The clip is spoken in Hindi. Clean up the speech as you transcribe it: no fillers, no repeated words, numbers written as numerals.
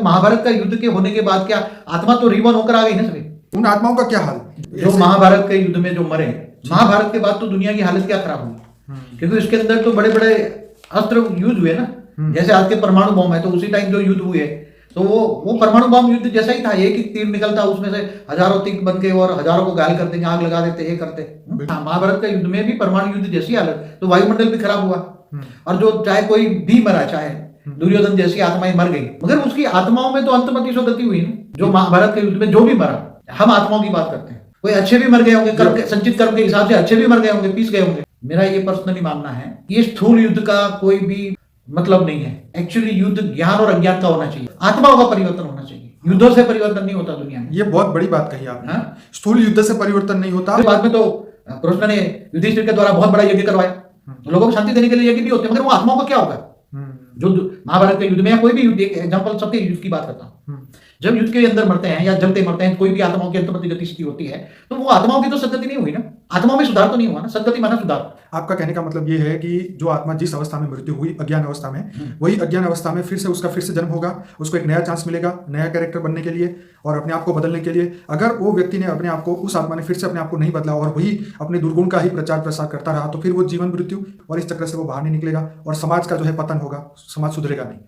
महाभारत का युद्ध के होने के बाद क्या आत्मा तो रिबॉर्न होकर आ गई ना सभी। उन आत्माओं का क्या हाल? जो महाभारत के युद्ध में जो मरे, महाभारत के बाद तो दुनिया की हालत क्या खराब हुई, क्योंकि उसके अंदर तो बड़े बड़े अस्त्र यूज हुए ना। जैसे आज के परमाणु बम है, तो उसी टाइम जो युद्ध हुए तो वो परमाणु बम युद्ध जैसा ही था। एक ही तीर निकलता, उसमें से हजारों तीर बन के और हजारों को घायल कर देंगे, आग लगा देते, ये करते। महाभारत का युद्ध में भी परमाणु युद्ध जैसी हालत, तो वायुमंडल भी खराब हुआ। और जो चाहे कोई भी मरा, चाहे दुर्योधन जैसी आत्माएं मर गई, मगर उसकी आत्माओं में तो अंतमति गति हुई ना। जो महाभारत के युद्ध में जो भी मरा, हम आत्माओं की बात करते हैं। कोई अच्छे भी मर गए होंगे, कर्म संचित कर्म के हिसाब से अच्छे भी मर गए होंगे, पीस गए होंगे। मेरा ये पर्सनली मानना है, ये स्थूल युद्ध का कोई भी मतलब नहीं है। एक्चुअली युद्ध ज्ञान और अज्ञान का होना चाहिए, आत्माओं का परिवर्तन होना चाहिए। युद्धों से परिवर्तन नहीं होता दुनिया में। ये बहुत बड़ी बात कही आपने। स्थूल युद्ध से परिवर्तन नहीं होता। बाद में तो कृष्ण ने युधिष्ठिर के द्वारा बहुत बड़ा यज्ञ करवाया, लोगों को शांति देने के लिए यज्ञ भी होते हैं, मगर वो आत्माओं का क्या होगा? जो महाभारत के युद्ध में या कोई भी युद्ध, एग्जांपल सबके युद्ध की बात करता हूँ, जब युद्ध के अंदर मरते हैं या जलते मरते हैं, कोई भी आत्माओं की अंतर्मति गति स्थिति होती है, तो वो आत्माओं की तो सदगति नहीं हुई ना। आत्माओं में सुधार तो नहीं हुआ ना, सदगति माना सुधार। आपका कहने का मतलब ये है कि जो आत्मा जिस अवस्था में मृत्यु हुई, अज्ञान अवस्था में, वही अज्ञान अवस्था में फिर से जन्म होगा, उसको एक नया चांस मिलेगा, नया कैरेक्टर बनने के लिए और अपने आप को बदलने के लिए। अगर वो व्यक्ति ने अपने आप को, उस आत्मा ने फिर से अपने आप को नहीं बदला और वही अपने दुर्गुण का ही प्रचार प्रसार करता रहा, तो फिर वो जीवन मृत्यु और इस चक्र से वो बाहर नहीं निकलेगा और समाज का जो है पतन होगा, समाज सुधरेगा नहीं।